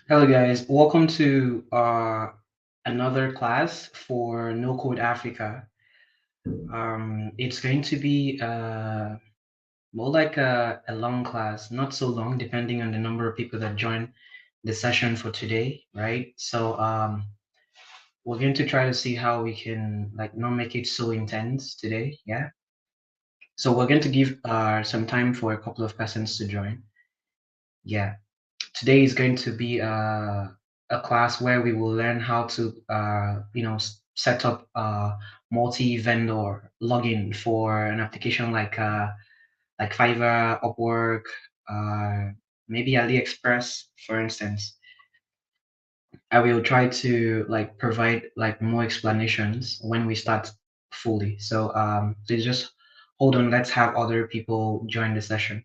Hello guys, welcome to another class for No Code Africa. It's going to be more like a long class, not so long, depending on the number of people that join the session for today, right? So we're going to try to see how we can like not make it so intense today, yeah? So we're going to give some time for a couple of persons to join. Yeah. Today is going to be a class where we will learn how to set up multi-vendor login for an application like Fiverr, Upwork, uh, maybe AliExpress, for instance. I will try to like provide like more explanations when we start fully. So please just hold on. Let's have other people join the session.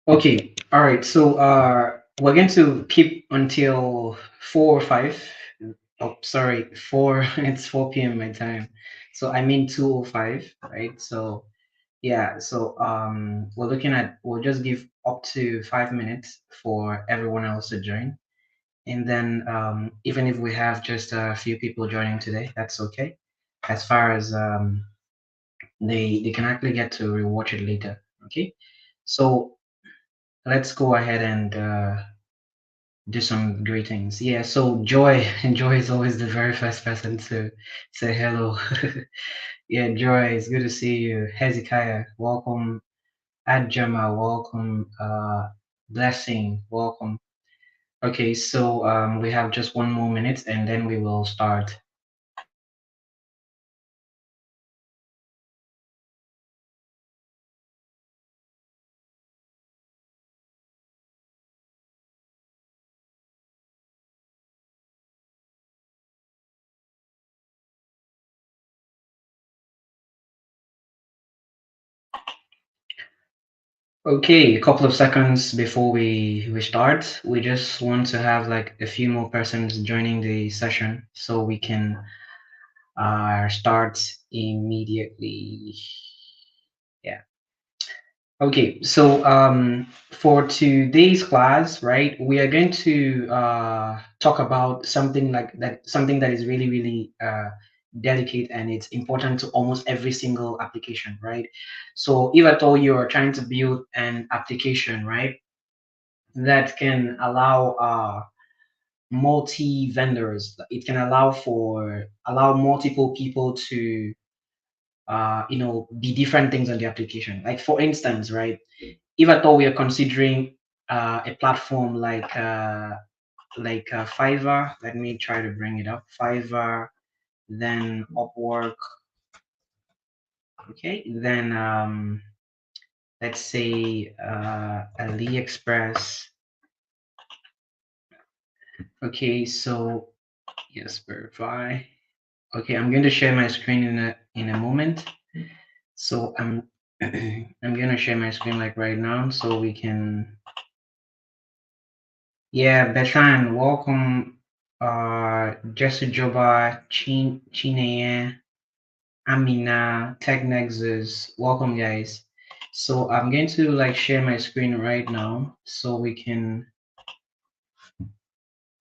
Okay, all right. So we're going to keep until 4 or 5. Oh, sorry, four. It's 4 p.m. my time. So I mean 2:05, right? So yeah. So we're looking at. We'll just give up to 5 minutes for everyone else to join, and then even if we have just a few people joining today, that's okay. As far as they can actually get to rewatch it later. Okay. So let's go ahead and do some greetings. Yeah, so Joy, Joy is always the very first person to say hello. Yeah, Joy, it's good to see you. Hezekiah, welcome. Adjama, welcome. Blessing, welcome. Okay, so we have just 1 more minute and then we will start. Okay, a couple of seconds before we start, we just want to have like a few more persons joining the session so we can start immediately. Yeah. Okay, so for today's class, right, we are going to talk about something like that, something that is really, really delicate and it's important to almost every single application, right? So if at all you are trying to build an application, right, that can allow multi vendors, it can allow multiple people to be different things on the application. Like for instance, right? If at all we are considering a platform like Fiverr, let me try to bring it up. Fiverr, then Upwork, okay, then let's say AliExpress. Okay, so yes, verify. Okay, I'm going to share my screen in a moment. So I'm gonna share my screen like right now so we can. Yeah, Bethan, welcome. Jesse Joba, Chineye, Amina, Tech Nexus, welcome guys. So I'm going to like share my screen right now so we can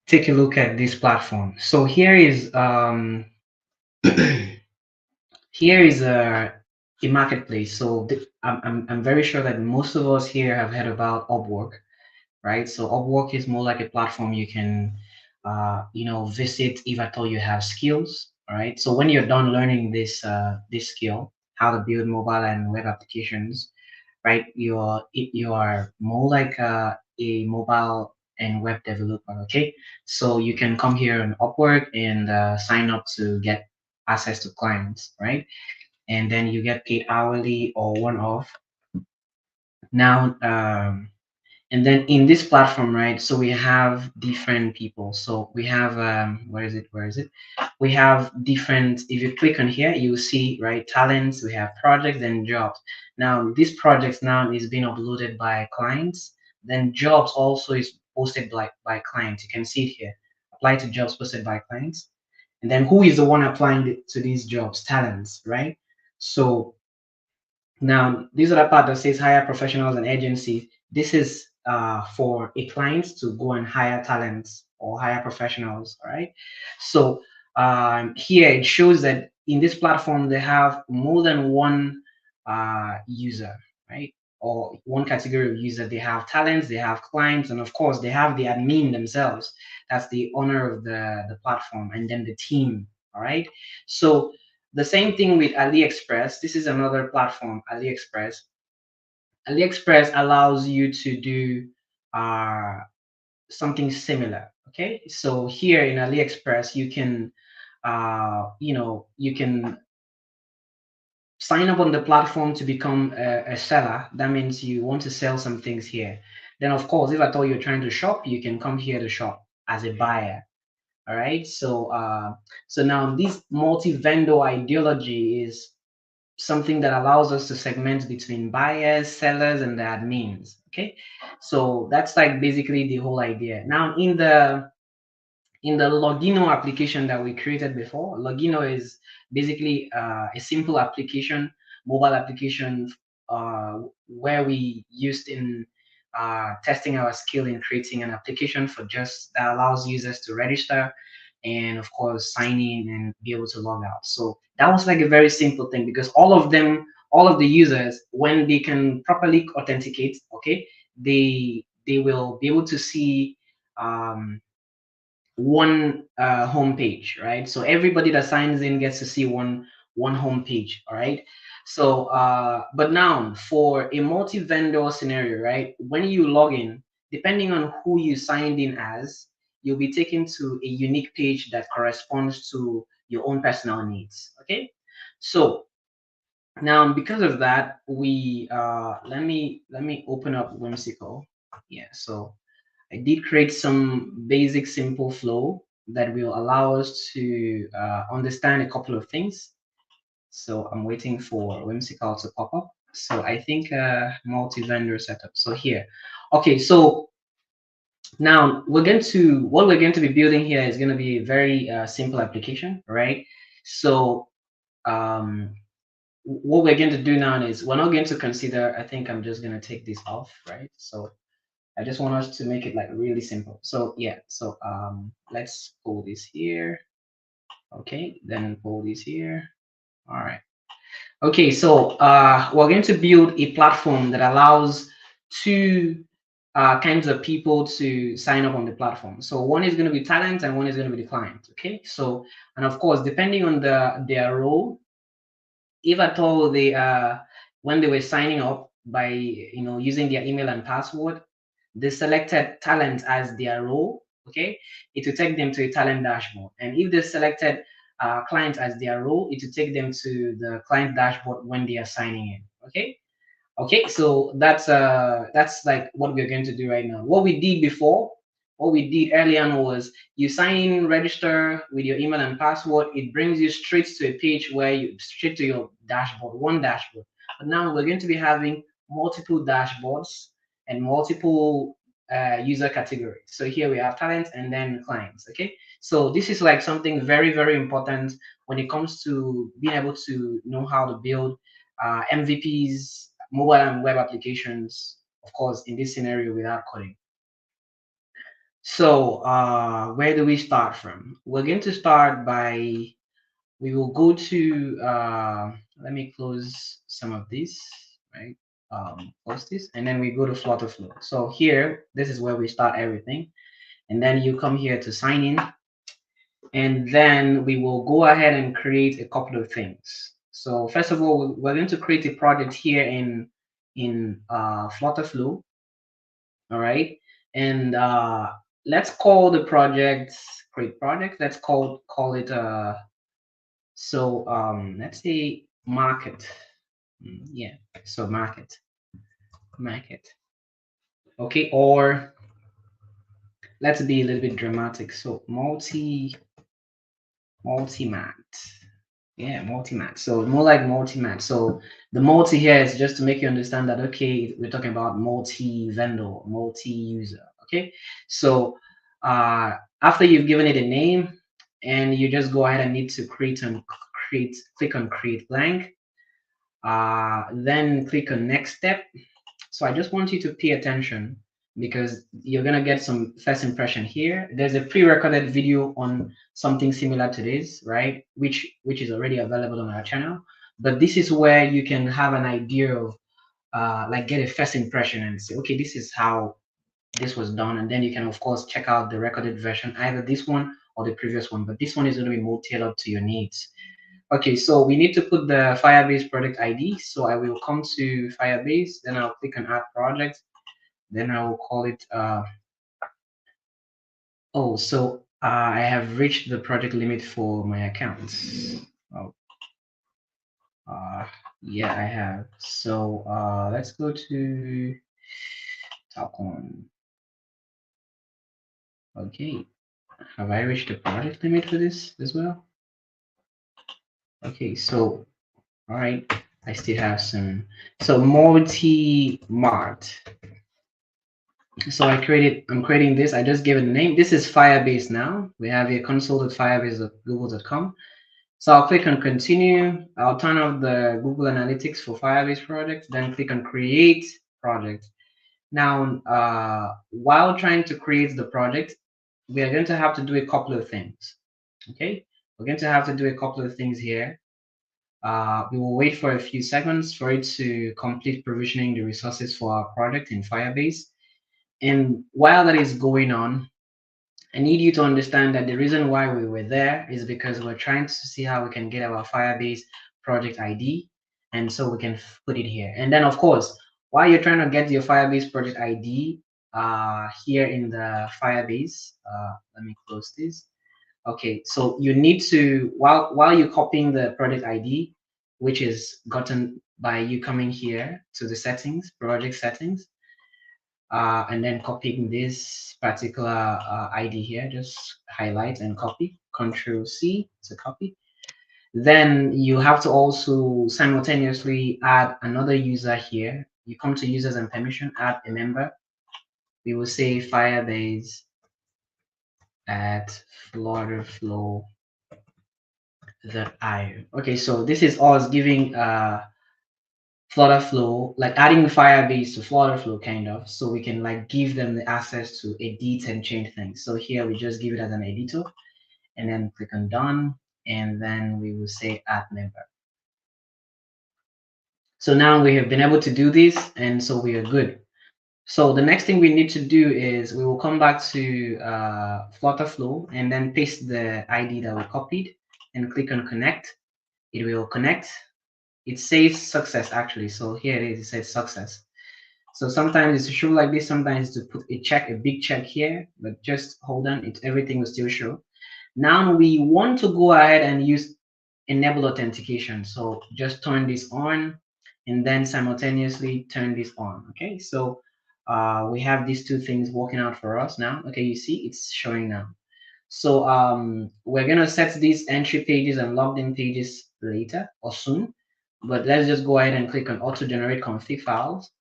take a look at this platform. So here is here is a marketplace. So I'm very sure that most of us here have heard about Upwork, right? So Upwork is more like a platform you can visit if at all you have skills. All right. So when you're done learning this skill, how to build mobile and web applications, right? You are more like a mobile and web developer. Okay. So you can come here on Upwork and sign up to get access to clients, right? And then you get paid hourly or one off. Now, and then in this platform, right, so we have different people. So we have where is it we have different. If you click on here, you see, right, talents, we have projects and jobs. Now these projects now is being uploaded by clients, then jobs also is posted by clients. You can see it here, apply to jobs posted by clients. And then who is the one applying to these jobs? Talents, right? So now, this other part that says hire professionals and agencies, this is for a client to go and hire talents or hire professionals, all right? So here it shows that in this platform, they have more than one user, right? Or one category of user. They have talents, they have clients, and of course, they have the admin themselves. That's the owner of the platform, and then the team, all right? So the same thing with AliExpress. This is another platform, AliExpress. AliExpress allows you to do uh, something similar. Okay, so here in AliExpress, you can sign up on the platform to become a seller. That means you want to sell some things here. Then, of course, if at all you're trying to shop, you can come here to shop as a buyer. All right. So now this multi-vendor ideology is something that allows us to segment between buyers, sellers, and the admins. Okay, so that's like basically the whole idea. Now, in the Logino application that we created before, Logino is basically a simple application, mobile application, where we used in testing our skill in creating an application for just that allows users to register and of course sign in and be able to log out. So that was like a very simple thing because all of the users, when they can properly authenticate, okay, they will be able to see um, one home page, right? So everybody that signs in gets to see one home page, all right? So, but now for a multi-vendor scenario, right? When you log in, depending on who you signed in as, you'll be taken to a unique page that corresponds to your own personal needs. Okay, so now because of that, we let me open up Whimsical. Yeah, so I did create some basic simple flow that will allow us to understand a couple of things. So I'm waiting for Whimsical to pop up. So I think multi-vendor setup. So here, okay. So now what we're going to be building here is going to be a very simple application, right? So um, what we're going to do now is we're not going to consider. I think I'm just going to take this off, right? So I just want us to make it like really simple. So yeah, so let's pull this here. Okay, then pull this here. All right. Okay, so we're going to build a platform that allows two kinds of people to sign up on the platform. So one is going to be talent and one is going to be the client. Okay, so and of course, depending on their role, if at all they when they were signing up by using their email and password, they selected talent as their role. Okay, it will take them to a talent dashboard, and if they selected client as their role, it will take them to the client dashboard when they are signing in. Okay, okay, so that's like what we're going to do right now. What we did earlier on was you sign in, register with your email and password. It brings you straight to a page where you straight to your dashboard, one dashboard. But now we're going to be having multiple dashboards and multiple user categories. So here we have talents and then clients. Okay, so this is like something very very important when it comes to being able to know how to build MVPs, mobile and web applications, of course, in this scenario without coding. So where do we start from? We're going to start by, we will go to, let me close some of this, right? Close this, and then we go to FlutterFlow. So here, this is where we start everything. and then you come here to sign in, and then we will go ahead and create a couple of things. So first of all, we're going to create a project here in FlutterFlow. All right, and let's call the project create project. Let's call it let's say market. Yeah, so market. Okay, or let's be a little bit dramatic. So multi-mat. Yeah, multi-mat. So more like multi-mat. So the multi here is just to make you understand that, okay, we're talking about multi-vendor, multi-user. Okay, so after you've given it a name, and you just go ahead and need to click on create blank. Then click on next step. So I just want you to pay attention because you're gonna get some first impression here. There's a pre-recorded video on something similar to this, right? Which is already available on our channel. But this is where you can have an idea of like get a first impression and say, okay, this is how this was done. And then you can of course check out the recorded version, either this one or the previous one. But this one is going to be more tailored to your needs. Okay, so we need to put the Firebase product ID. So I will come to Firebase, then I'll click on add project, then I will call it, I have reached the project limit for my accounts. Oh, yeah, I have. So let's go to top one. Okay, have I reached the project limit for this as well? Okay, so all right, I still have some. So multi-mart. So I'm creating this. I just gave it a name. This is Firebase now. We have a console at firebase.google.com. So I'll click on continue. I'll turn off the Google Analytics for Firebase project, then click on create project. Now, while trying to create the project, we are going to have to do a couple of things. Okay, we're going to have to do a couple of things here. We will wait for a few seconds for it to complete provisioning the resources for our project in Firebase. And while that is going on, I need you to understand that the reason why we were there is because we're trying to see how we can get our Firebase project ID. And so we can put it here. And then of course, while you're trying to get your Firebase project ID here in the Firebase, let me close this. Okay, so you need to, while you're copying the project ID, which is gotten by you coming here to the settings, project settings, and then copying this particular ID here, just highlight and copy, Control C to copy. Then you have to also simultaneously add another user here. You come to users and permission, add a member. We will say Firebase at FlutterFlow.io. Okay, so this is us giving FlutterFlow, like adding Firebase to FlutterFlow kind of, so we can like give them the access to edit and change things. So here we just give it as an editor and then click on done, and then we will say add member. So now we have been able to do this, and so we are good. So the next thing we need to do is we will come back to FlutterFlow and then paste the ID that we copied and click on connect. It will connect. It says success actually. So here it is, it says success. So sometimes it's to show like this, sometimes to put a check, a big check here, but just hold on, everything will still show. Now we want to go ahead and use enable authentication. So just turn this on and then simultaneously turn this on. Okay, so we have these two things working out for us now. Okay, you see it's showing now. So we're gonna set these entry pages and logged in pages later or soon, but let's just go ahead and click on auto generate config files.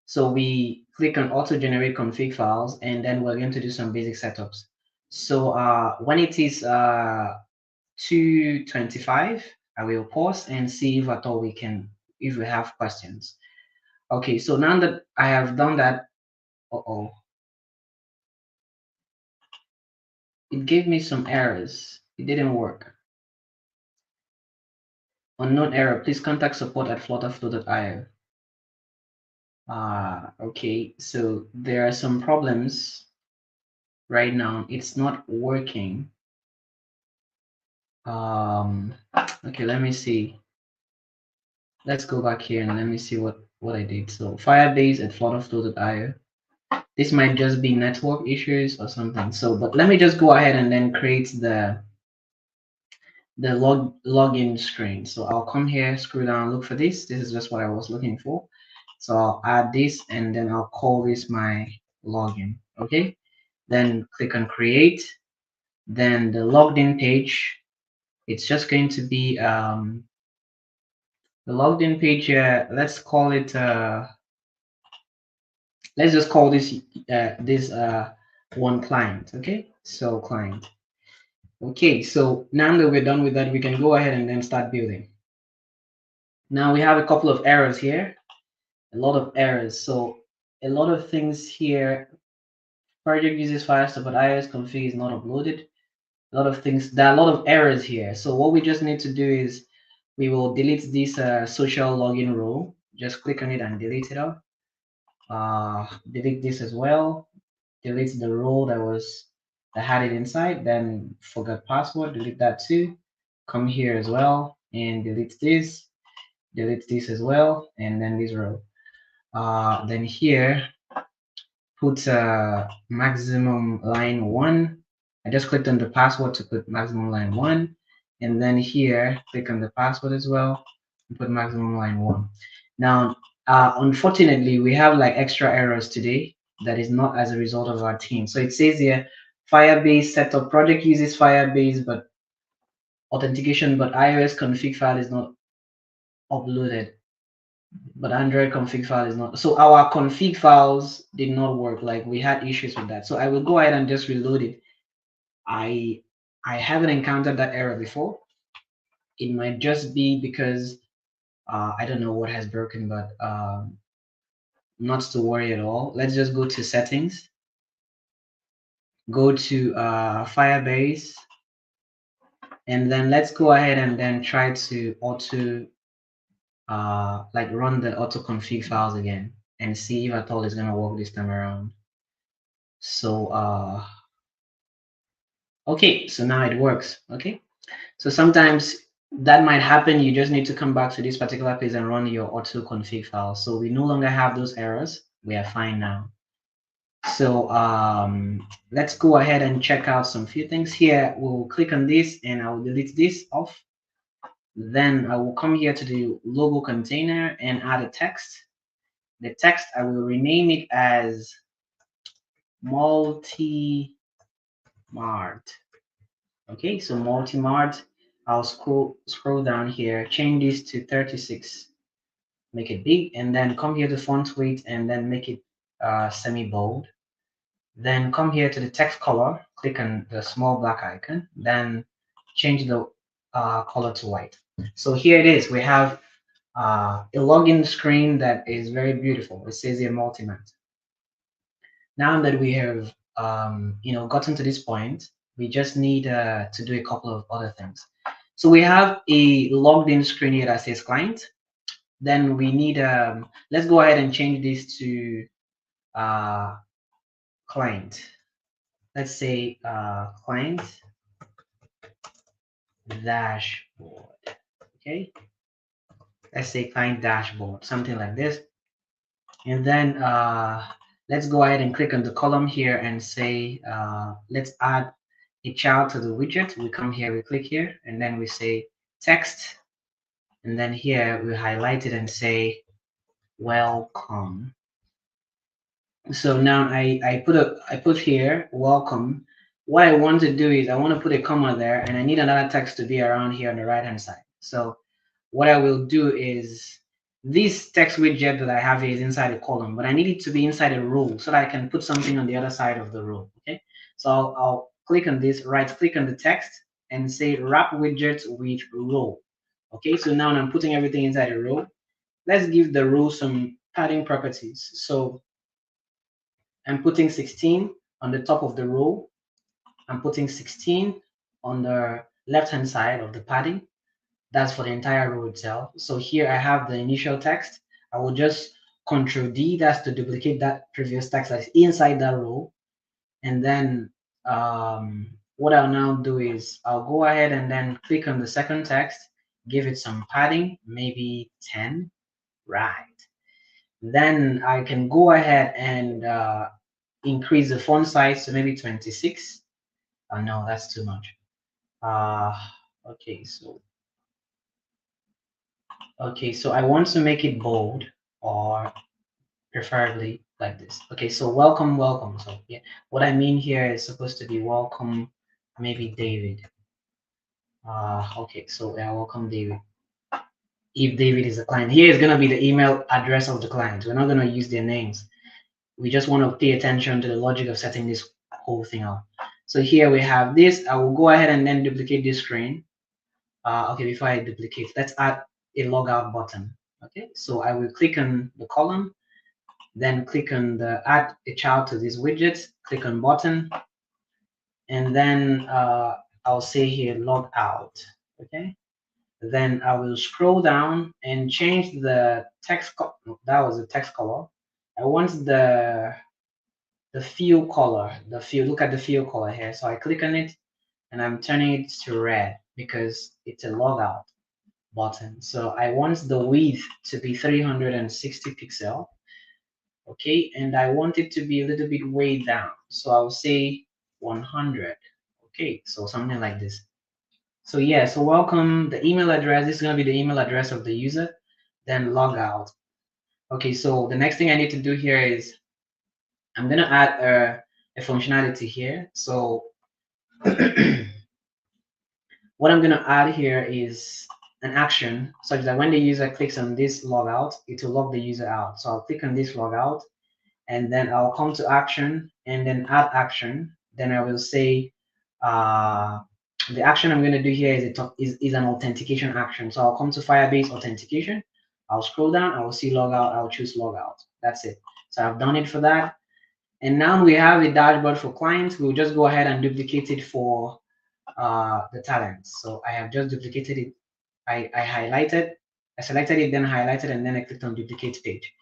So we click on auto generate config files, and then we're going to do some basic setups. So when it is 2:25, I will pause and see if at all if we have questions. Okay, so now that I have done that, it gave me some errors. It didn't work. Unknown error, please contact support at flutterflow.io. Okay, so there are some problems right now it's not working. Okay, let me see. Let's go back here and let me see what I did. So Firebase at FlutterFlow.io. This might just be network issues or something. So, but let me just go ahead and then create the login screen. So I'll come here, scroll down, look for this. This is just what I was looking for. So I'll add this and then I'll call this my login. Okay. Then click on create. Then the logged in page, it's just going to be the logged in page. Let's call it. Let's just call this one client. Okay. So client. Okay. So now that we're done with that, we can go ahead and then start building. Now we have a couple of errors here. A lot of errors. So a lot of things here. Project uses Firestore, but iOS config is not uploaded. A lot of things. There are a lot of errors here. So what we just need to do is we will delete this social login role. Just click on it and delete it out. Delete this as well. Delete the role that had it inside. Then forgot password. Delete that too. Come here as well and delete this. Delete this as well, and then this row. Then here put maximum line 1. I just clicked on the password to put maximum line 1, and then here click on the password as well and put maximum line 1. Now unfortunately we have like extra errors today that is not as a result of our team. So it says here Firebase setup project uses Firebase but authentication, but iOS config file is not uploaded, but Android config file is not. So our config files did not work. Like we had issues with that. So I will go ahead and just reload it. I haven't encountered that error before. It might just be because I don't know what has broken, but not to worry at all. Let's just go to settings, go to Firebase, and then let's go ahead and then try to auto like run the auto config files again and see if at all it's gonna work this time around. So okay, so now it works. Okay, so sometimes that might happen. You just need to come back to this particular page and run your auto config file. So we no longer have those errors. We are fine now. So let's go ahead and check out some few things here. We'll click on this and I'll delete this off. Then I will come here to the logo container and add a text. The text, I will rename it as multi-mart. Okay, so multi-mart. I'll scroll down here, change this to 36, make it big, and then come here to font weight and then make it semi-bold. Then come here to the text color, click on the small black icon, then change the color to white. So here it is. We have a login screen that is very beautiful. It says here multi-mart. Now that we have gotten to this point, we just need to do a couple of other things. So we have a logged in screen here that says client. Then we need let's go ahead and change this to client. Let's say client dashboard. Okay, let's say client dashboard, something like this. And then let's go ahead and click on the column here and say let's add a child to the widget. We come here, we click here, and then we say text, and then here we highlight it and say welcome. So now I put here welcome. What I want to do is I want to put a comma there, and I need another text to be around here on the right hand side. So what I will do is this text widget that I have here is inside a column, but I need it to be inside a row so that I can put something on the other side of the row. Okay, so I'll click on this, right click on the text and say wrap widget with row. Okay, so now I'm putting everything inside a row. Let's give the row some padding properties. So I'm putting 16 on the top of the row. I'm putting 16 on the left hand side of the padding. That's for the entire row itself. So here I have the initial text. I will just Control D, that's to duplicate that previous text that's inside that row. And then what I'll now do is I'll go ahead and then click on the second text, give it some padding, maybe 10, right? Then I can go ahead and increase the font size to maybe 26. Oh no, that's too much. Okay, so I want to make it bold, or preferably like this. Okay, so welcome, welcome. So yeah, what I mean here is supposed to be welcome, maybe David. Okay, so yeah, welcome David. If David is a client, here is gonna be the email address of the client. We're not gonna use their names. We just want to pay attention to the logic of setting this whole thing up. So here we have this. I will go ahead and then duplicate this screen. Okay, before I duplicate, let's add a logout button. Okay, so I will click on the column, then click on the add a child to these widgets, click on button, and then I'll say here log out. Okay, then I will scroll down and change the text. That was the text color. I want the field color, the field, look at the field color here. So I click on it and I'm turning it to red because it's a logout button. So I want the width to be 360 pixel. Okay, and I want it to be a little bit way down. So I'll say 100. Okay, so something like this. So yeah, so welcome, the email address, this is gonna be the email address of the user, then log out. Okay, so the next thing I need to do here is I'm gonna add a functionality here. So what I'm gonna add here is an action such that when the user clicks on this logout, it will log the user out. So I'll click on this logout, and then I'll come to action and then add action. Then I will say the action I'm going to do here is an authentication action. So I'll come to Firebase authentication. I'll scroll down. I will see logout. I'll choose logout. That's it. So I've done it for that. And now we have a dashboard for clients. We'll just go ahead and duplicate it for the talents. So I have just duplicated it. I highlighted, I selected it, then highlighted, and then I clicked on duplicate page.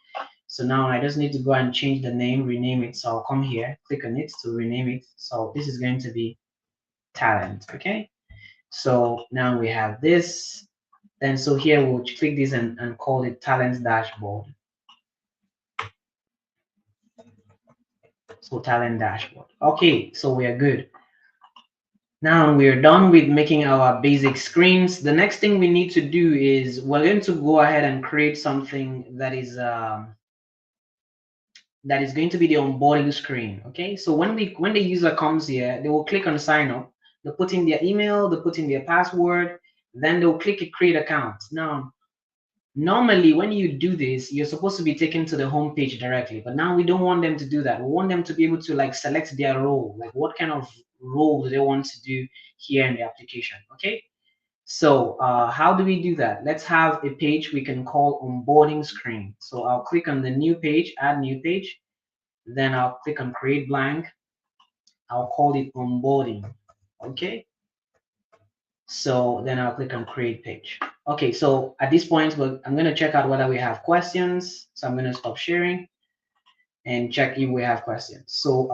So now I just need to go and change the name, rename it. So I'll come here, click on it to rename it. So this is going to be talent. Okay. So now we have this. Then so here we'll click this and call it talent dashboard. So talent dashboard. Okay, so we are good. Now we're done with making our basic screens. The next thing we need to do is we're going to go ahead and create something that is going to be the onboarding screen. Okay, so when the user comes here, they will click on sign up. They'll put in their email, they'll put in their password, then they'll click create account. Now, normally when you do this, you're supposed to be taken to the home page directly, but now we don't want them to do that. We want them to be able to like select their role, like what kind of role do they want to do here in the application. Okay, so how do we do that? Let's have a page we can call onboarding screen. So I'll click on the new page, add new page, then I'll click on create blank. I'll call it onboarding. Okay, so then I'll click on create page. Okay, so at this point, I'm going to check out whether we have questions. So I'm going to stop sharing and check if we have questions. So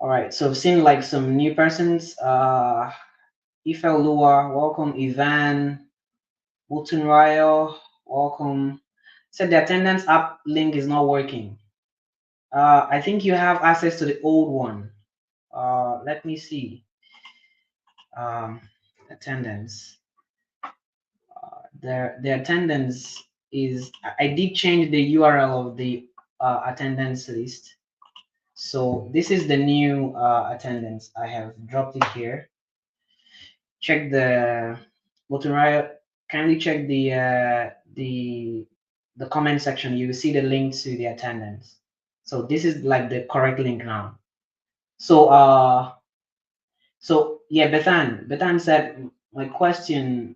all right, so I've seen like some new persons. Ifel Lua, welcome. Ivan Mutunrayo, welcome. Said the attendance app link is not working. I think you have access to the old one. Let me see. Attendance. The attendance is, I did change the URL of the attendance list. So this is the new attendance. I have dropped it here. Check the Motoraya. Kindly check the comment section. You will see the link to the attendance. So this is like the correct link now. So so yeah, Bethan said my question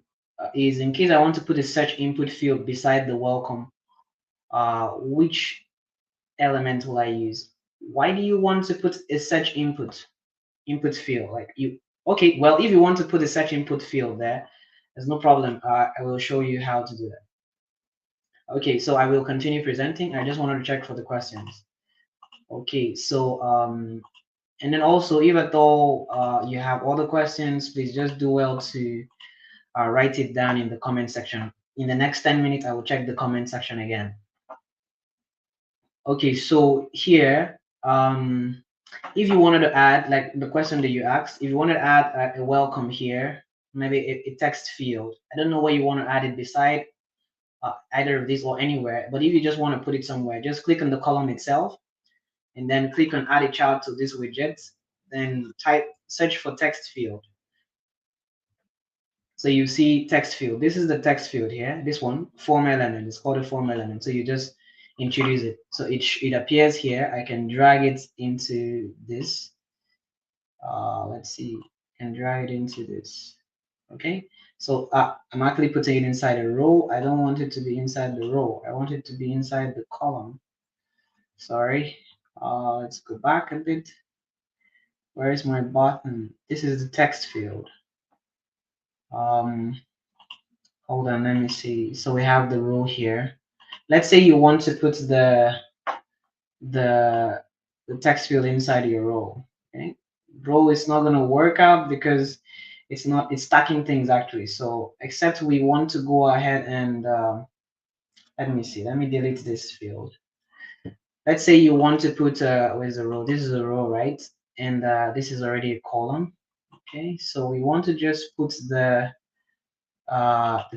is in case I want to put a search input field beside the welcome, which element will I use? Why do you want to put a search input field? Like you, okay, well, if you want to put a search input field there, there's no problem. I will show you how to do that. Okay, so I will continue presenting. I just wanted to check for the questions. Okay, so and then also, if at all you have other questions, please just do well to write it down in the comment section. In the next 10 minutes, I will check the comment section again. Okay, so here, if you wanted to add, like the question that you asked, if you wanted to add a welcome here, maybe a text field. I don't know where you want to add it beside either of these or anywhere, but if you just want to put it somewhere, just click on the column itself and then click on add a child to this widget, then type search for text field. So you see text field. This is the text field here. This one, form element. It's called a form element. So you just introduce it. So it appears here. I can drag it into this. Let's see. I can drag it into this. Okay. So I'm actually putting it inside a row. I don't want it to be inside the row. I want it to be inside the column. Sorry. Let's go back a bit. Where is my button? This is the text field. Hold on, let me see. So we have the row here. Let's say you want to put the the text field inside your row. Okay, row is not going to work out because it's stacking things actually. So except we want to go ahead and let me see. Let me delete this field. Let's say you want to put where's the row? This is a row, right? And this is already a column. Okay, so we want to just put the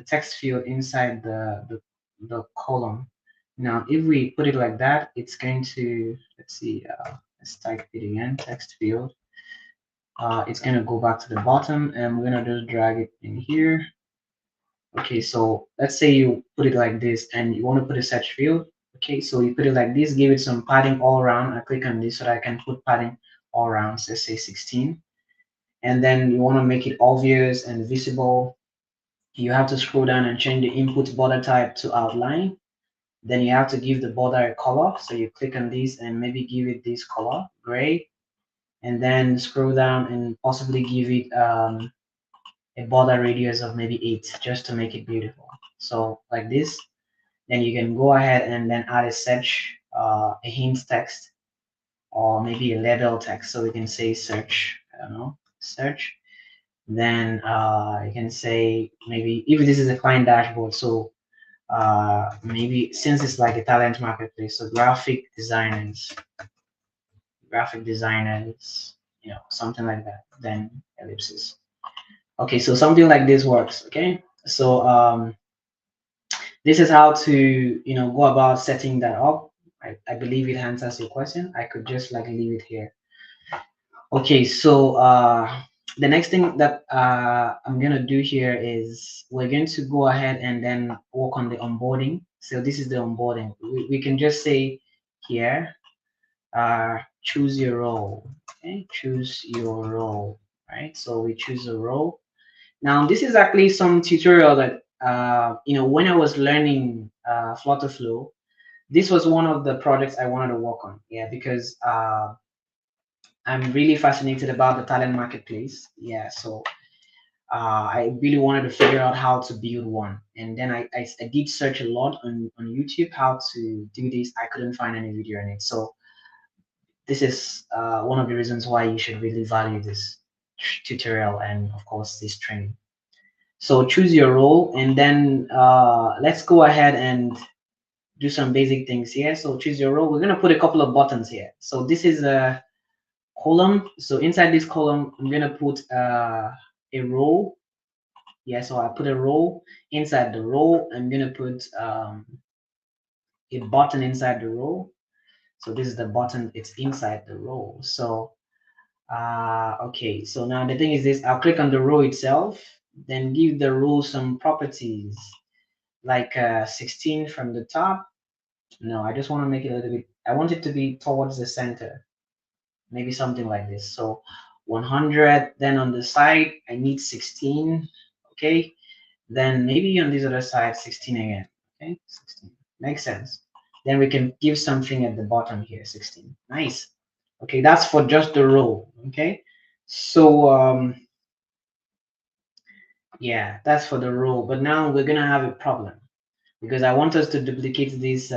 text field inside the column. Now, if we put it like that, it's going to, let's see, let's type it again, text field. It's going to go back to the bottom and we're going to just drag it in here. Okay, so let's say you put it like this and you want to put a search field. Okay, so you put it like this, give it some padding all around. I click on this so that I can put padding all around, so let's say 16. And then you want to make it obvious and visible. You have to scroll down and change the input border type to outline. Then you have to give the border a color. So you click on this and maybe give it this color, gray. And then scroll down and possibly give it a border radius of maybe 8 just to make it beautiful. So like this. Then you can go ahead and then add a search, a hint text, or maybe a label text. So we can say search, I don't know, search. Then you can say maybe if this is a client dashboard, so maybe since it's like a talent marketplace, so graphic designers, you know, something like that, then ellipsis. Okay, so something like this works. Okay, so this is how to, you know, go about setting that up. I believe it answers your question. I could just like leave it here. Okay, so the next thing that I'm gonna do here is we're going to go ahead and then work on the onboarding. So this is the onboarding. We can just say here, choose your role. Okay, choose your role. Right. So we choose a role. Now this is actually some tutorial that you know, when I was learning FlutterFlow, this was one of the projects I wanted to work on. Yeah, because I'm really fascinated about the talent marketplace. Yeah, so I really wanted to figure out how to build one. And then I did search a lot on YouTube how to do this. I couldn't find any video on it. So this is one of the reasons why you should really value this tutorial and of course this training. So choose your role and then let's go ahead and do some basic things here. So choose your role. We're going to put a couple of buttons here. So this is a column. So inside this column, I'm gonna put a row. Yeah, so I put a row. Inside the row, I'm gonna put a button inside the row. So this is the button, it's inside the row. So okay, so now the thing is this, I'll click on the row itself, then give the row some properties like 16 from the top. No, I just want to make it a little bit, I want it to be towards the center, maybe something like this. So 100, then on the side I need 16. Okay, then maybe on this other side 16 again. Okay, 16 makes sense. Then we can give something at the bottom here, 16. Nice. Okay, that's for just the row. Okay, so yeah, that's for the row. But now we're gonna have a problem because I want us to duplicate this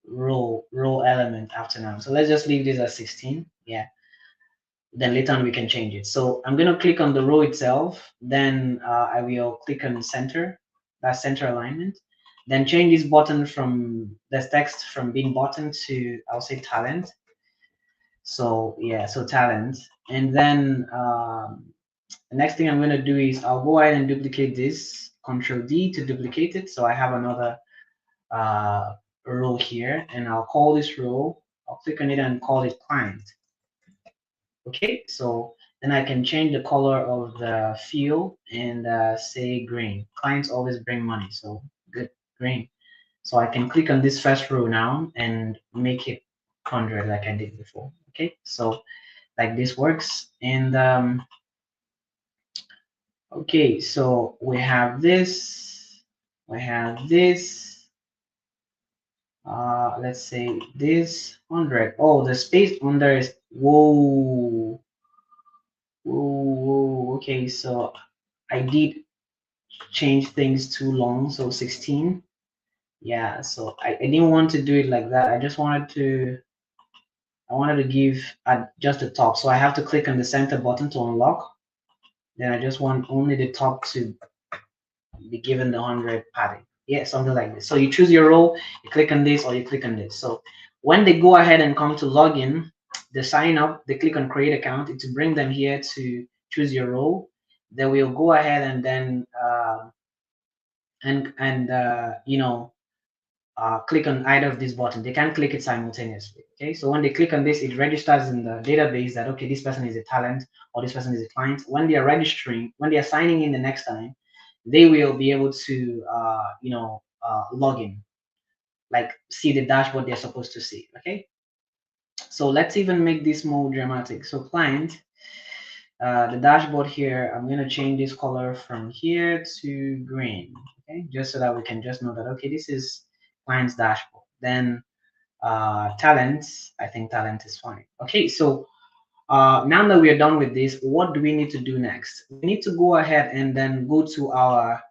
row element after now. So let's just leave this at 16. Yeah. Then later on we can change it. So I'm going to click on the row itself. Then I will click on center, that center alignment. Then change this button from this text from being button to, I'll say talent. So yeah, so talent. And then the next thing I'm going to do is I'll go ahead and duplicate this, Control D to duplicate it. So I have another row here, and I'll call this row, I'll click on it and call it client. Okay, so then I can change the color of the field and say green. Clients always bring money, so good, green. So I can click on this first row now and make it 100 like I did before. Okay, so like this works. And okay, so we have this, let's say this 100. Oh, the space under is, whoa, whoa. Okay, so I did change things too long, so 16. Yeah, so I didn't want to do it like that. I just wanted to, I wanted to give just the top. So I have to click on the center button to unlock. Then I just want only the top to be given the 100 padding. Yeah, something like this. So you choose your role, you click on this or you click on this. So when they go ahead and come to login, they sign up, they click on create account, it will bring them here to choose your role. Then we'll go ahead and then you know, click on either of these buttons. They can't click it simultaneously. Okay, so when they click on this, it registers in the database that okay, this person is a talent or this person is a client. When they are registering, when they are signing in the next time, they will be able to you know, log in, like see the dashboard they're supposed to see. Okay, so let's even make this more dramatic. So client, the dashboard here, I'm going to change this color from here to green. Okay, just so that we can just know that okay, this is client's dashboard. Then talent, I think talent is fine. Okay, so now that we are done with this, what do we need to do next? We need to go ahead and then go to our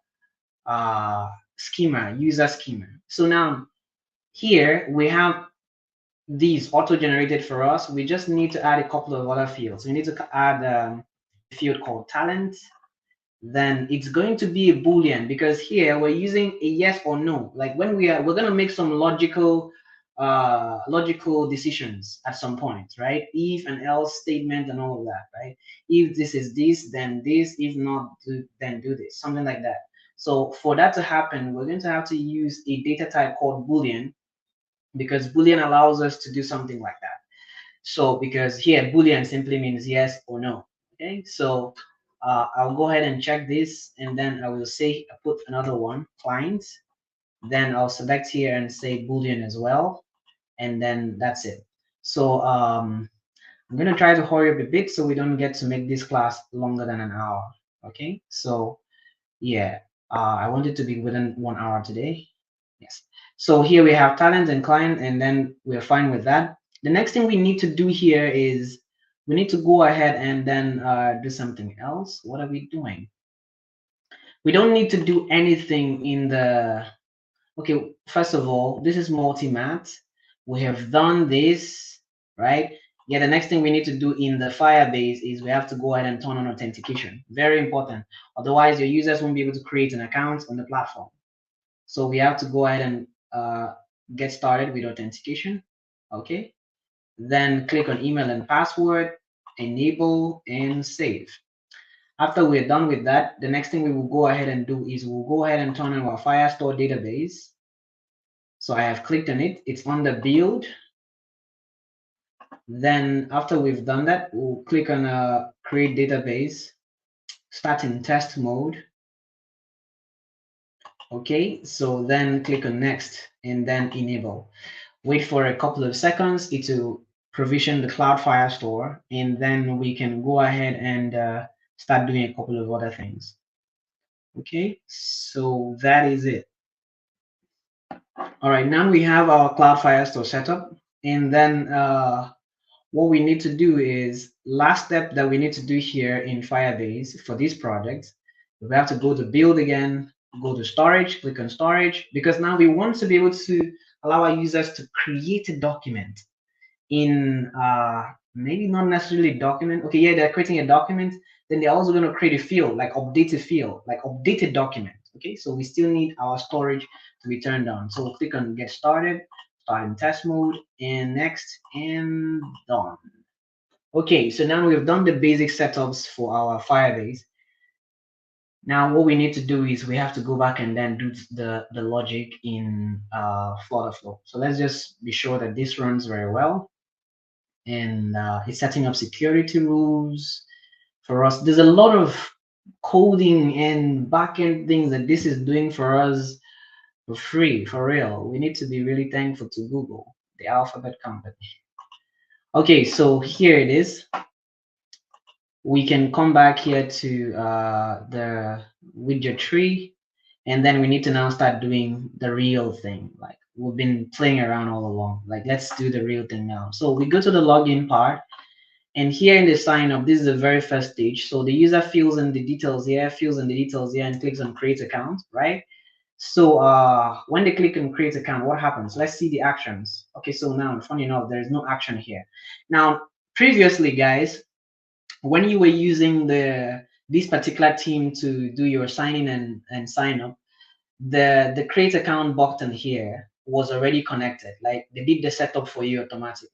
schema, user schema. So now here we have these auto-generated for us. We just need to add a couple of other fields. We need to add a field called talent. Then it's going to be a Boolean, because here we're using a yes or no. Like when we're going to make some logical decisions at some point, right? If and else statement and all of that, right? If this is this, then this. If not, then do this, something like that. So for that to happen, we're going to have to use a data type called Boolean, because Boolean allows us to do something like that. So because here Boolean simply means yes or no. Okay, so I'll go ahead and check this, and then I will say I put another one, client. Then I'll select here and say Boolean as well, and then that's it. So I'm gonna try to hurry up a bit so we don't get to make this class longer than an hour. Okay, so yeah, I want it to be within 1 hour today. Yes. So here we have talent and client, and then we're fine with that. The next thing we need to do here is we need to go ahead and then do something else. What are we doing? We don't need to do anything in the, okay, first of all, this is multi-mat. We have done this, right? Yeah, the next thing we need to do in the Firebase is we have to go ahead and turn on authentication. Very important. Otherwise, your users won't be able to create an account on the platform. So we have to go ahead and get started with authentication. Okay. Then click on email and password, enable, and save. After we're done with that, the next thing we will go ahead and do is we'll go ahead and turn on our Firestore database. So I have clicked on it. It's on the build. Then after we've done that, we'll click on create database, start in test mode. Okay, so then click on next and then enable. Wait for a couple of seconds, it will provision the Cloud Firestore, and then we can go ahead and start doing a couple of other things. Okay, so that is it. All right, now we have our Cloud Firestore set up, and then what we need to do is, last step that we need to do here in Firebase for this project, we have to go to build again, go to storage, click on storage, because now we want to be able to allow our users to create a document in maybe not necessarily a document. Okay, yeah, they're creating a document. Then they're also going to create a field, like update a field, like updated document. Okay, so we still need our storage to be turned on. So we'll click on get started, start in test mode, and next, and done. Okay, so now we've done the basic setups for our Firebase. Now what we need to do is we have to go back and then do the logic in FlutterFlow. So let's just be sure that this runs very well. And it's setting up security rules for us. There's a lot of coding and backend things that this is doing for us for free, for real. We need to be really thankful to Google, the alphabet company. Okay, so here it is. We can come back here to the widget tree, and then we need to now start doing the real thing. Like we've been playing around all along. Like let's do the real thing now. So we go to the login part, and here in the sign up, this is the very first stage. So the user fills in the details here, and clicks on create account, right? So when they click on create account, what happens? Let's see the actions. Okay, so now funny enough, there is no action here. Now, previously, guys, when you were using this particular team to do your sign in and sign up, the create account button here was already connected. Like they did the setup for you automatically.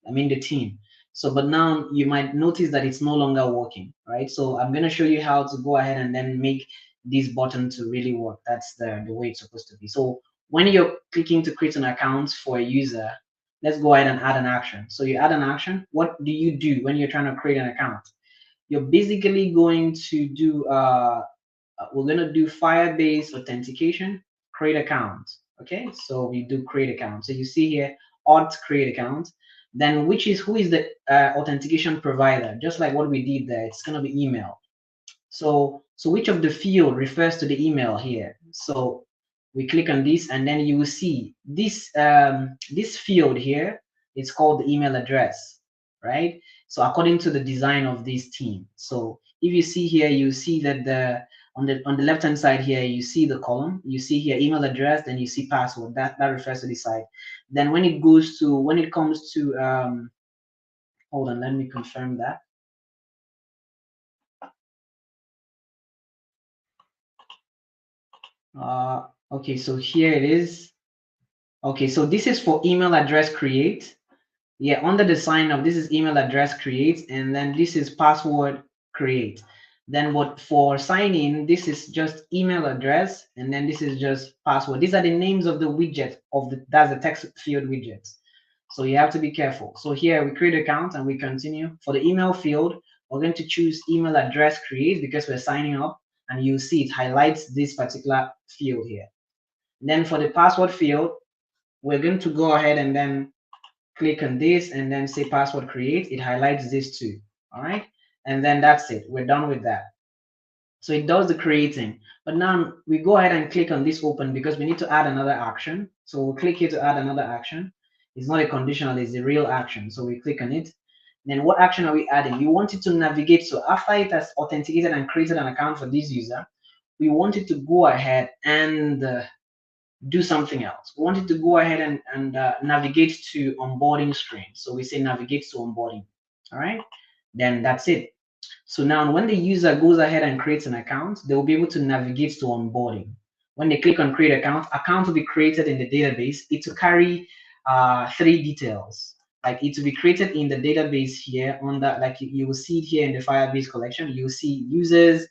I mean the team. So, but now you might notice that it's no longer working, right? So I'm going to show you how to go ahead and then make this button to really work. That's the way it's supposed to be. So when you're clicking to create an account for a user, let's go ahead and add an action. So you add an action. What do you do when you're trying to create an account? You're basically going to do, we're going to do Firebase authentication, create account. Okay, so we do create account. So you see here, auth create account. Then who is the authentication provider? Just like what we did there, it's going to be email. So which of the field refers to the email here? So we click on this, and then you will see this this field here. It's called the email address, right? So according to the design of this team. So if you see here, you see that on the left hand side here, you see the column. You see here email address, then you see password. That refers to the site. Then when it comes to hold on, let me confirm that. Okay, so here it is. Okay, so this is for email address create. Yeah, under the sign up, this is email address create, and then this is password create. Then what for sign in, this is just email address, and then this is just password. These are the names of the widget that's the text field widgets. So you have to be careful. So here we create account and we continue. For the email field, we're going to choose email address create because we're signing up, and you see it highlights this particular field here. Then for the password field, we're going to go ahead and then click on this and then say password create. It highlights this too. All right. And then that's it. We're done with that. So it does the creating. But now we go ahead and click on this open because we need to add another action. So we'll click here to add another action. It's not a conditional, it's a real action. So we click on it. Then what action are we adding? We want it to navigate. So after it has authenticated and created an account for this user, we want it to go ahead and do something else. We want it to go ahead and navigate to onboarding screen. So we say navigate to onboarding. All right, then that's it. So now when the user goes ahead and creates an account, they will be able to navigate to onboarding. When they click on create account will be created in the database. It will carry three details. Like it will be created in the database here on that, like you will see it here in the Firebase collection. You will see users,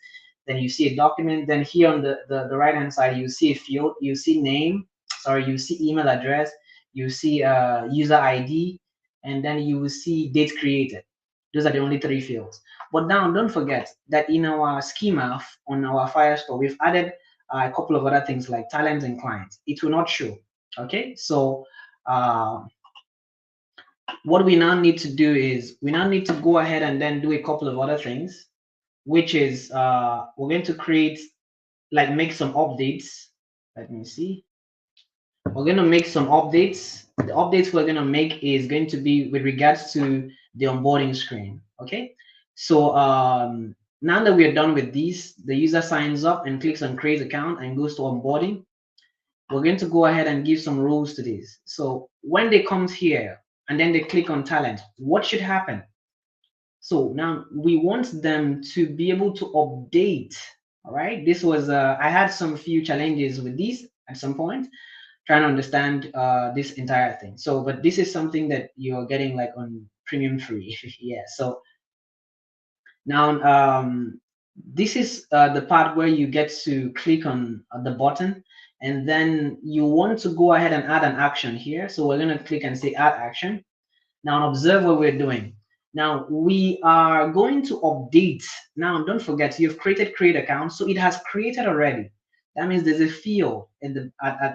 then you see a document, then here on the right hand side you see a field, you see name, sorry, you see email address, you see user ID, and then you will see date created. Those are the only three fields. But now don't forget that in our schema on our Firestore, we've added a couple of other things like talents and clients. It will not show. Okay, so what we now need to do is we now need to go ahead and then do a couple of other things, which is we're going to create, like make some updates. Let me see. We're going to make some updates. The updates we're going to make is going to be with regards to the onboarding screen. Okay, so now that we are done with these, the user signs up and clicks on create account and goes to onboarding. we're going to go ahead and give some rules to this. So when they come here and then they click on talent, what should happen? So now we want them to be able to update. All right, this was I had some few challenges with this at some point, trying to understand this entire thing. So, but this is something that you're getting like on premium free. Yeah. So now this is the part where you get to click on the button, and then you want to go ahead and add an action here. So we're going to click and say add action. Now observe what we're doing. Now we are going to update. Now don't forget, you've created create account, so it has created already. That means there's a field in the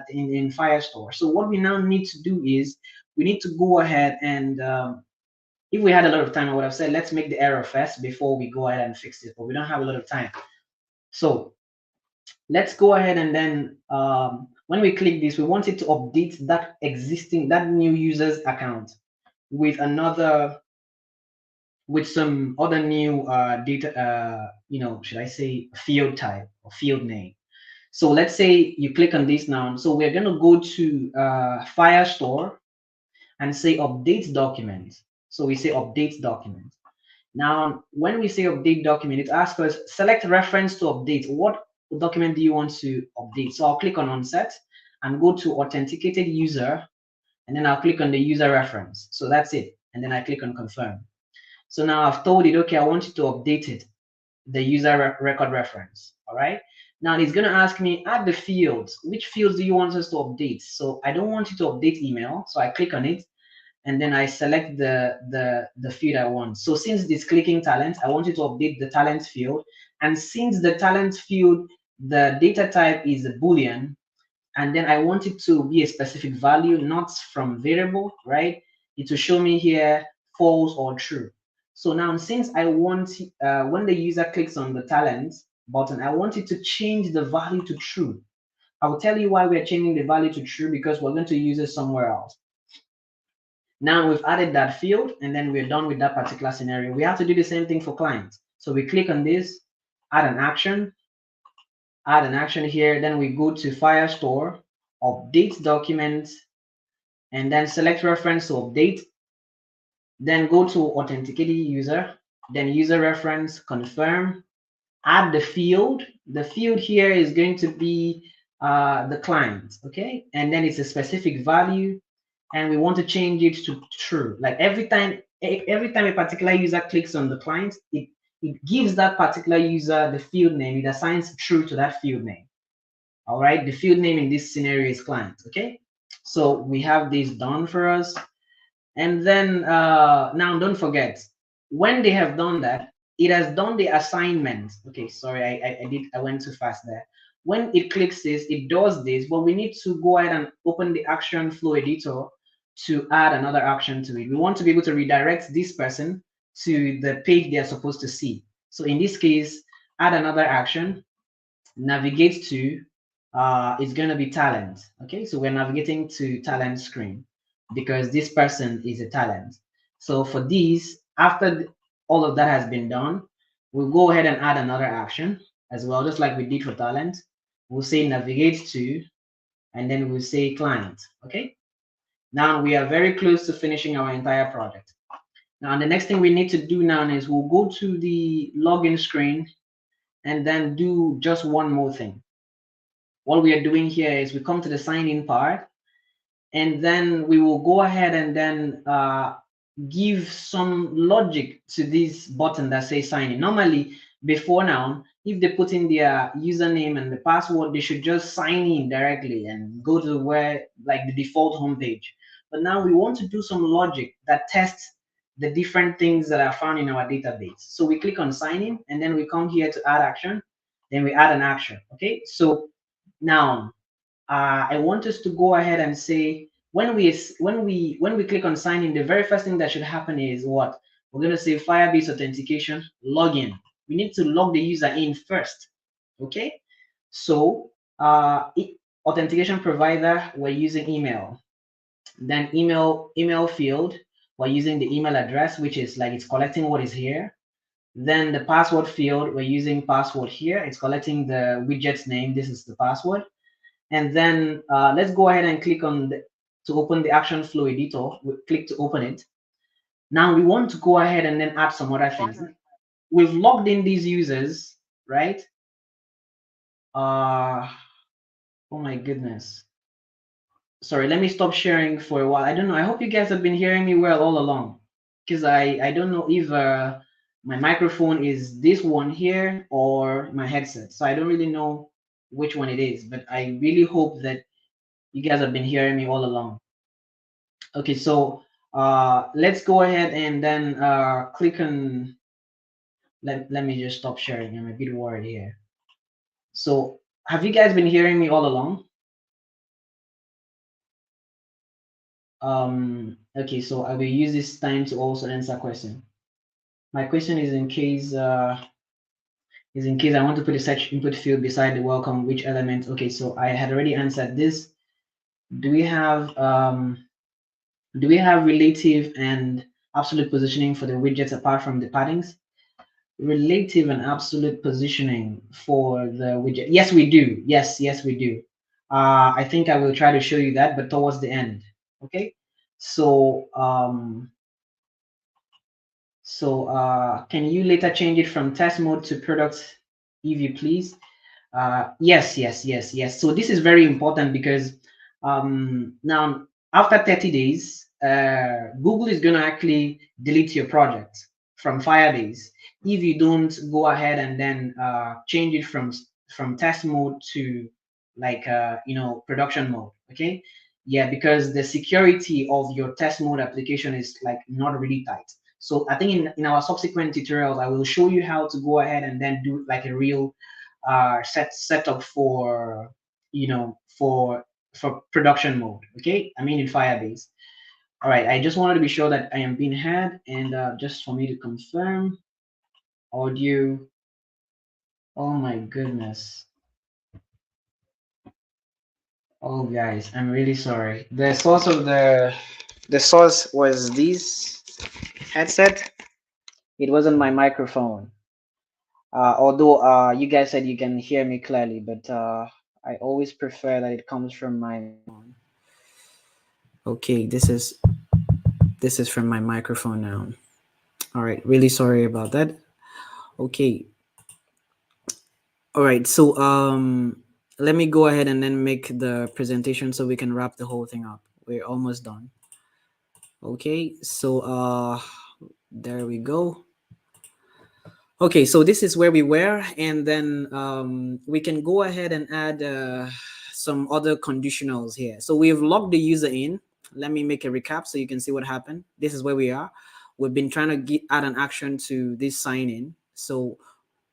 in Firestore. So what we now need to do is we need to go ahead and if we had a lot of time, I would have said let's make the error first before we go ahead and fix it. But we don't have a lot of time, so let's go ahead and then when we click this, we want it to update that new user's account with another with some other new data, should I say field type or field name. So let's say you click on this now. So we're going to go to Firestore and say update document. So we say update document. Now, when we say update document, it asks us select reference to update. What document do you want to update? So I'll click on onset and go to authenticated user, and then I'll click on the user reference. So that's it. And then I click on confirm. So now I've told it, okay, I want you to update it, the user record reference. All right. Now it's going to ask me add the fields. Which fields do you want us to update? So I don't want you to update email. So I click on it and then I select the field I want. So since it's clicking talent, I want you to update the talent field. And since the talent field, the data type is a Boolean, and then I want it to be a specific value, not from variable, right? It will show me here false or true. So now since I want, when the user clicks on the talent button, I want it to change the value to true. I will tell you why we're changing the value to true, because we're going to use it somewhere else. Now we've added that field and then we're done with that particular scenario. We have to do the same thing for clients. So we click on this, add an action here. Then we go to Firestore, update document, and then select reference to update. Then go to authenticated user, then user reference, confirm, add the field. The field here is going to be the client, okay? And then it's a specific value, and we want to change it to true. Like every time a particular user clicks on the client, it gives that particular user the field name. It assigns true to that field name. All right, the field name in this scenario is client, okay? So we have this done for us. And then now don't forget, when they have done that, it has done the assignment. Okay, sorry, I went too fast there. When it clicks this, it does this, but we need to go ahead and open the action flow editor to add another action to it. We want to be able to redirect this person to the page they're supposed to see. So in this case, add another action, navigate to, it's going to be talent. Okay, so we're navigating to talent screen because this person is a talent. So for these, after all of that has been done, we'll go ahead and add another action as well, just like we did for talent. We'll say navigate to, and then we'll say client. Okay, now we are very close to finishing our entire project. Now the next thing we need to do now is we'll go to the login screen and then do just one more thing. What we are doing here is we come to the sign in part, and then we will go ahead and then give some logic to this button that says sign in. Normally, before now, if they put in their username and the password, they should just sign in directly and go to where, like the default homepage. But now we want to do some logic that tests the different things that are found in our database. So we click on sign in, and then we come here to add action, then we add an action. Okay, so now I want us to go ahead and say when we click on sign in, the very first thing that should happen is what? We're going to say Firebase authentication login. We need to log the user in first. Okay, so authentication provider, we're using email. Then email field, we're using the email address, which is like it's collecting what is here. Then the password field, we're using password here. It's collecting the widget's name. This is the password. And then let's go ahead and click on to open the action flow editor. We click to open it. Now we want to go ahead and then add some other things. We've logged in these users, right? Oh my goodness. Sorry, let me stop sharing for a while. I don't know. I hope you guys have been hearing me well all along, because I don't know if my microphone is this one here or my headset. So I don't really know which one it is, but I really hope that you guys have been hearing me all along. Okay, so let's go ahead and then click on, let me just stop sharing. I'm a bit worried here. So have you guys been hearing me all along? Okay, so I will use this time to also answer a question. My question is in case I want to put a search input field beside the welcome, which element? Okay, so I had already answered this. Do we have relative and absolute positioning for the widgets apart from the paddings? Relative and absolute positioning for the widget. Yes, we do. Yes, we do. I think I will try to show you that, but towards the end. Okay. So can you later change it from test mode to product if you please? Yes. So this is very important because now after 30 days, Google is going to actually delete your project from Firebase if you don't go ahead and then change it from test mode to like production mode. Okay, yeah, because the security of your test mode application is like not really tight. So I think in our subsequent tutorials, I will show you how to go ahead and then do like a real setup for for production mode. Okay, I mean in Firebase. All right, I just wanted to be sure that I am being heard, and just for me to confirm audio. Oh my goodness. Oh guys, I'm really sorry. The source of the source was this headset. It wasn't my microphone. Although you guys said you can hear me clearly, but I always prefer that it comes from my phone. Okay, this is from my microphone now. All right, really sorry about that. Okay. All right, so let me go ahead and then make the presentation so we can wrap the whole thing up. We're almost done. Okay, so there we go. Okay, so this is where we were, and then we can go ahead and add some other conditionals here. So we've logged the user in. Let me make a recap so you can see what happened. This is where we are. We've been trying to add an action to this sign in. So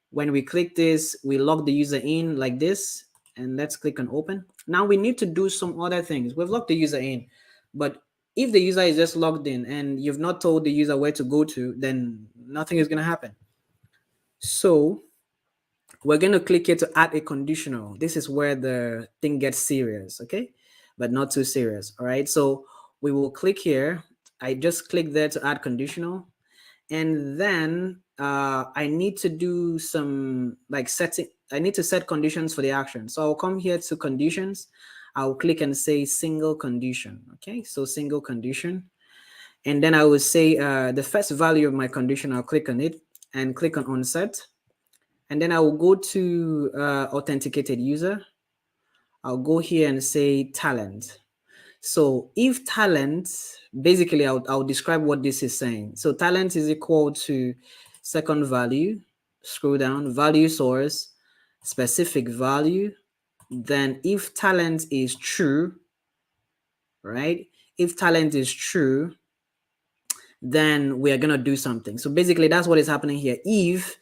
when we click this, we log the user in like this, and let's click on open. Now we need to do some other things. We've logged the user in, but if the user is just logged in and you've not told the user where to go to, then nothing is going to happen. So we're going to click here to add a conditional. This is where the thing gets serious, okay? But not too serious, all right? So we will click here. I just click there to add conditional. And then I need to do some like setting. I need to set conditions for the action. So I'll come here to conditions. I'll click and say single condition, okay? So single condition. And then I will say the first value of my condition, I'll click on it and click on onset. And then I will go to authenticated user. I'll go here and say talent. So if talent, basically I'll describe what this is saying. So talent is equal to second value, scroll down, value source, specific value. Then if talent is true, right? If talent is true, then we are going to do something. So basically that's what is happening here. If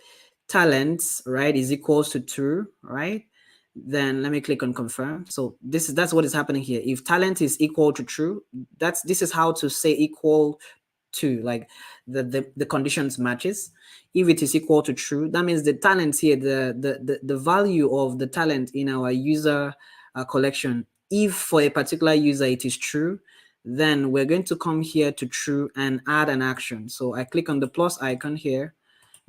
talents, right, is equals to true, right? Then let me click on confirm. So that's what is happening here. If talent is equal to true, this is how to say equal to, like the conditions matches. If it is equal to true, that means the talent here, the value of the talent in our user collection, if for a particular user it is true, then we're going to come here to true and add an action. So I click on the plus icon here,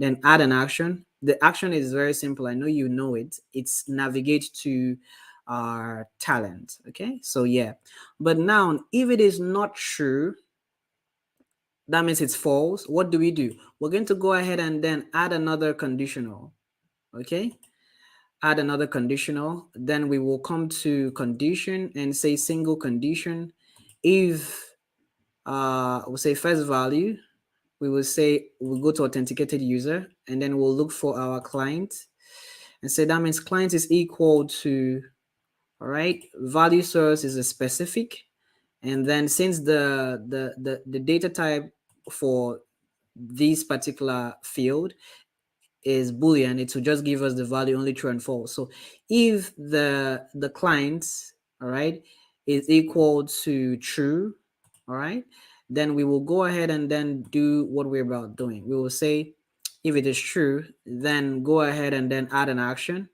then add an action. The action is very simple. I know you know it. It's navigate to our talent. Okay, so yeah, but now if it is not true, that means it's false. What do? We're going to go ahead and then add another conditional. Okay, add another conditional. Then we will come to condition and say single condition. If we'll say first value, we will say we'll go to authenticated user, and then we'll look for our client and say that means client is equal to, all right, value source is a specific, and then since the data type for this particular field is Boolean, it will just give us the value only true and false. So if the client, all right, is equal to true, all right, then we will go ahead and then do what we're about doing. We will say if it is true, then go ahead and then add an action,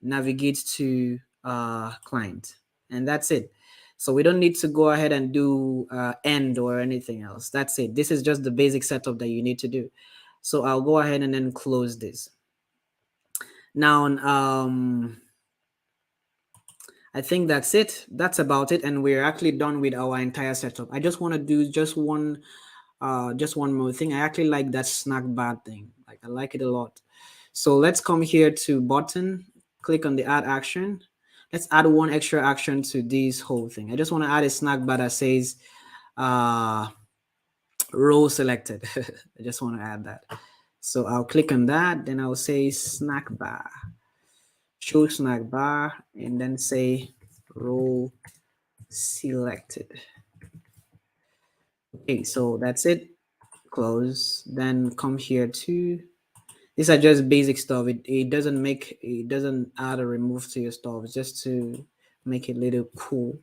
navigate to client, and that's it. So we don't need to go ahead and do end or anything else. That's it. This is just the basic setup that you need to do. So I'll go ahead and then close this. Now, I think that's it. That's about it. And we're actually done with our entire setup. I just want to do just one more thing. I actually like that snack bar thing. Like, I like it a lot. So let's come here to button, click on the add action. Let's add one extra action to this whole thing. I just want to add a snack bar that says row selected. I just want to add that. So I'll click on that. Then I'll say snack bar, show snack bar, and then say row selected. Okay, so that's it. Close. Then come here to, these are just basic stuff. It doesn't add or remove to your stuff. It's just to make it a little cool.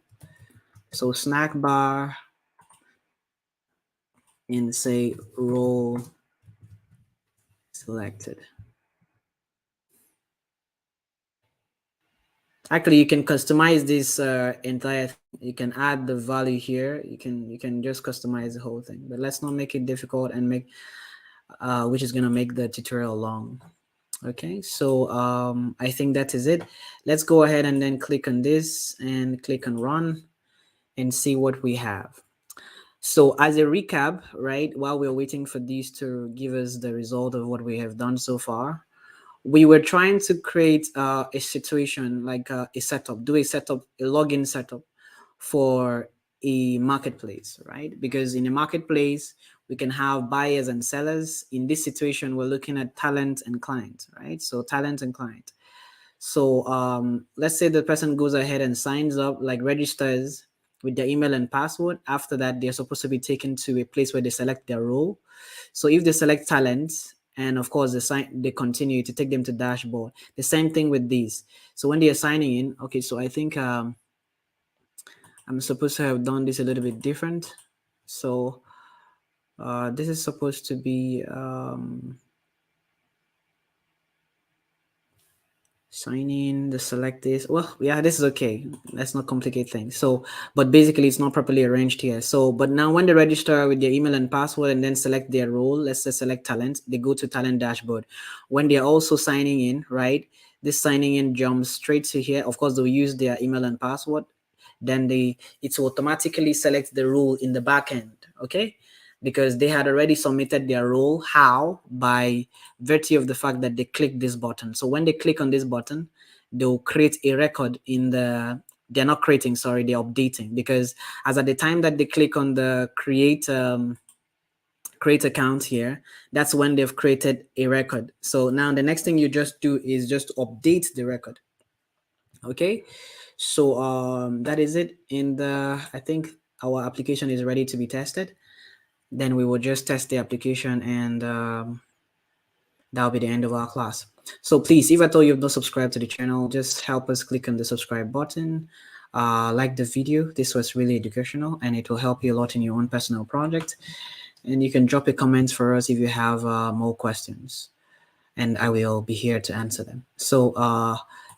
So snack bar and say row selected. Actually, you can customize this entire thing. You can add the value here. You can just customize the whole thing. But let's not make it difficult and make which is gonna make the tutorial long. Okay, so I think that is it. Let's go ahead and then click on this and click on run and see what we have. So as a recap, right, while we're waiting for these to give us the result of what we have done so far, we were trying to create a situation like a setup, do a setup, a login setup for a marketplace, right? Because in a marketplace, we can have buyers and sellers. In this situation, we're looking at talent and client, right? So talent and client. So let's say the person goes ahead and signs up, like registers with their email and password. After that, they're supposed to be taken to a place where they select their role. So if they select talent, and of course they continue to take them to dashboard. The same thing with these. So when they are signing in, okay, so I think I'm supposed to have done this a little bit different. So this is supposed to be sign in, the select this. Well, yeah, this is okay. Let's not complicate things. So, but basically it's not properly arranged here. So, but now when they register with their email and password and then select their role, let's say select talent, they go to talent dashboard. When they're also signing in, right? This signing in jumps straight to here. Of course, they'll use their email and password. Then it will automatically select the role in the back end. Okay. Because they had already submitted their role. How? By virtue of the fact that they click this button. So when they click on this button, they'll create a record in the, they're not creating, sorry, they're updating, because as at the time that they click on the create account here, that's when they've created a record. So now the next thing you just do is just update the record. Okay, so that is it. In the, I think our application is ready to be tested. Then we will just test the application, and that'll be the end of our class. So please, if at all you've not subscribed to the channel, just help us click on the subscribe button, like the video. This was really educational and it will help you a lot in your own personal project. And you can drop a comment for us if you have more questions, and I will be here to answer them. So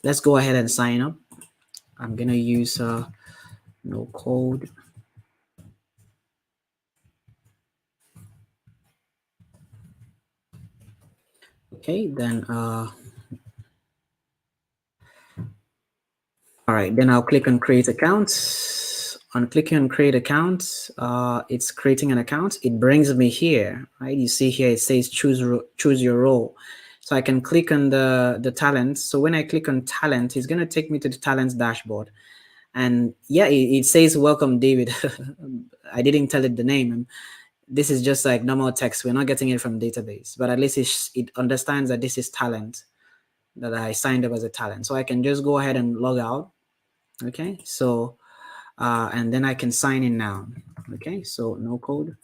let's go ahead and sign up. I'm gonna use Nocode. Okay, then All right, then I'll click on create account. On clicking on create account, it's creating an account. It brings me here, right? You see here, it says choose your role. So I can click on the talent. So when I click on talent, it's gonna take me to the talents dashboard. And yeah, it says welcome, David. I didn't tell it the name. This is just like normal text. We're not getting it from database, but at least it understands that this is talent, that I signed up as a talent. So I can just go ahead and log out. Okay, so and then I can sign in now. Okay, so no code.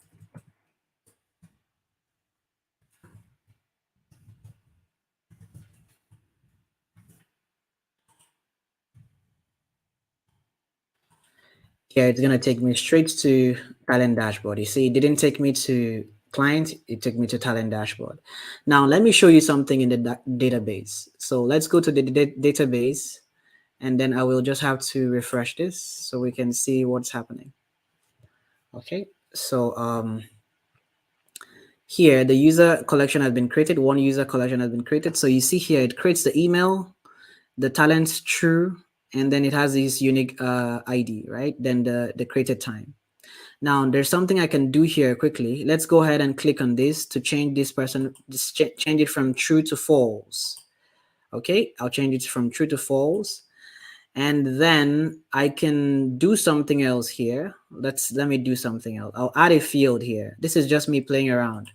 Yeah, it's gonna take me straight to talent dashboard. You see, it didn't take me to client, it took me to talent dashboard. Now let me show you something in the database. So let's go to the database, and then I will just have to refresh this so we can see what's happening. Okay, so here the user collection has been created. One user collection has been created. So you see here, it creates the email, the talent true, and then it has this unique ID, right? Then the created time. Now there's something I can do here quickly. Let's go ahead and click on this to change this person, change it from true to false. Okay, I'll change it from true to false. And then I can do something else here. Let me do something else. I'll add a field here. This is just me playing around.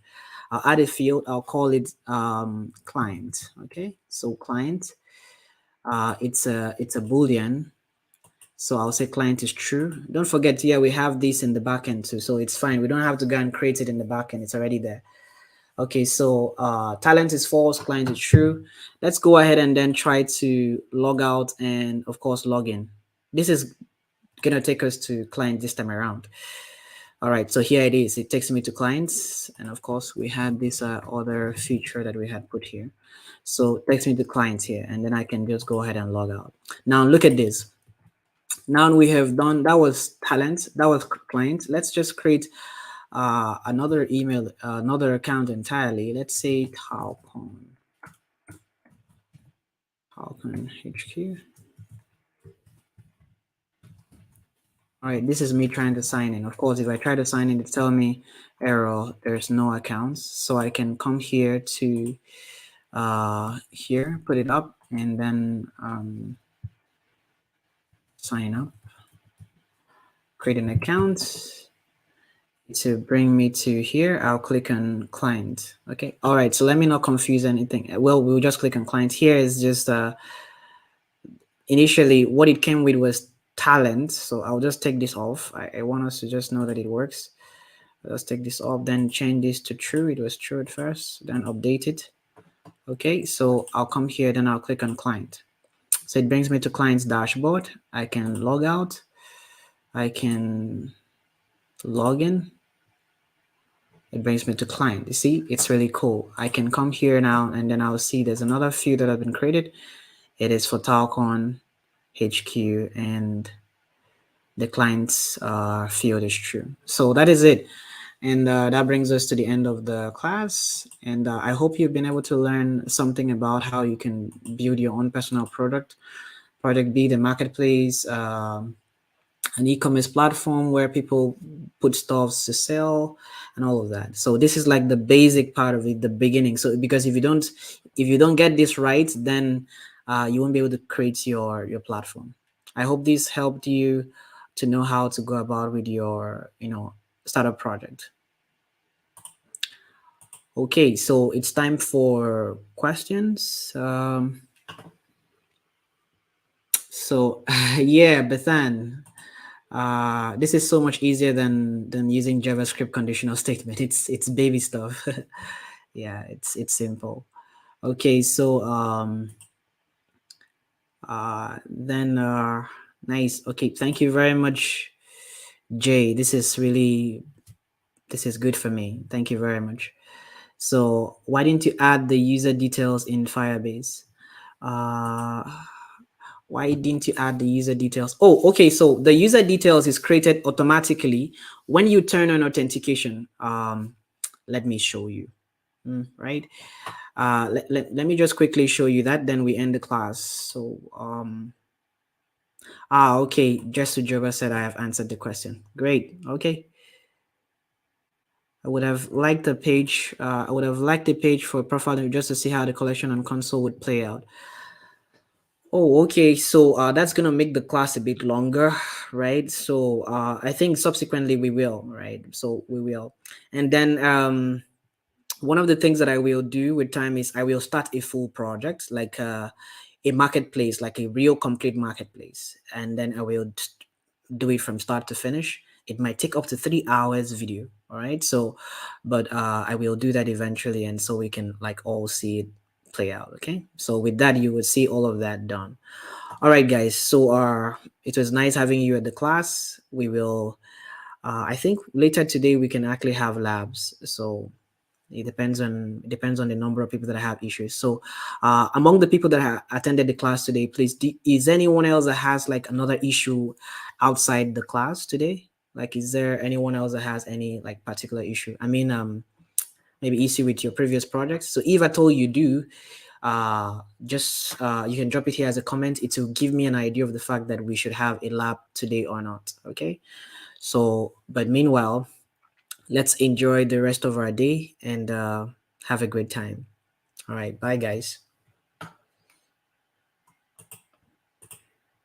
I'll add a field. I'll call it client. Okay, so client. It's a Boolean. So I'll say client is true. Don't forget, here we have this in the backend too, so it's fine. We don't have to go and create it in the backend. It's already there. Okay, so talent is false, client is true. Let's go ahead and then try to log out and of course log in. This is gonna take us to client this time around. All right, so here it is. It takes me to clients, and of course we had this other feature that we had put here. So it takes me to clients here, and then I can just go ahead and log out. Now look at this. Now we have done, that was talent, that was client. Let's just create another email, another account entirely. Let's say Talcon HQ. All right, this is me trying to sign in. Of course, if I try to sign in, it's telling me error, there's no accounts. So I can come here to here, put it up, and then sign up, create an account. To bring me to here, I'll click on client. Okay, all right, so let me not confuse anything. Well, we'll just click on client. Here is just initially what it came with was talent, so I'll just take this off. I want us to just know that it works. Let's take this off, then change this to true. It was true at first, then update it. Okay, so I'll come here, then I'll click on client. So it brings me to client's dashboard. I can log out, I can log in. It brings me to client. You see, it's really cool. I can come here now, and then I'll see there's another field that have been created. It is for Talcon HQ, and the client's field is true. So that is it. And that brings us to the end of the class. And I hope you've been able to learn something about how you can build your own personal product, be the marketplace, an e-commerce platform where people put stuff to sell and all of that. So this is like the basic part of it, the beginning. So because if you don't get this right, then you won't be able to create your platform. I hope this helped you to know how to go about with your startup project. Okay, so it's time for questions. So yeah, Bethan, this is so much easier than using JavaScript conditional statement. It's baby stuff. Yeah, it's simple. Okay, so then nice. Okay, thank you very much, Jay. This is good for me. Thank you very much. So why didn't you add the user details in Firebase? Why didn't you add the user details? Oh, okay. So the user details is created automatically when you turn on authentication. Let me show you. Right. Let me just quickly show you that. Then we end the class. So Okay. Just Joba said I have answered the question. Great. Okay. I would have liked the page. I would have liked the page for profile just to see how the collection on console would play out. Oh, okay. So that's gonna make the class a bit longer, right? So I think subsequently we will, right? So we will, and then one of the things that I will do with time is I will start a full project, like a marketplace, like a real complete marketplace, and then I will do it from start to finish. It might take up to 3 hours video, all right? So, but I will do that eventually, and so we can like all see it play out. Okay, so with that, you will see all of that done. All right, guys. So it was nice having you at the class. We will. I think later today we can actually have labs. So it depends on the number of people that have issues. So among the people that have attended the class today, please, is anyone else that has like another issue outside the class today? Like, is there anyone else that has any like particular issue? I mean, maybe issue with your previous projects. So if at all you do, just you can drop it here as a comment. It will give me an idea of the fact that we should have a lab today or not. Okay. So, but meanwhile, let's enjoy the rest of our day and have a great time. All right. Bye, guys.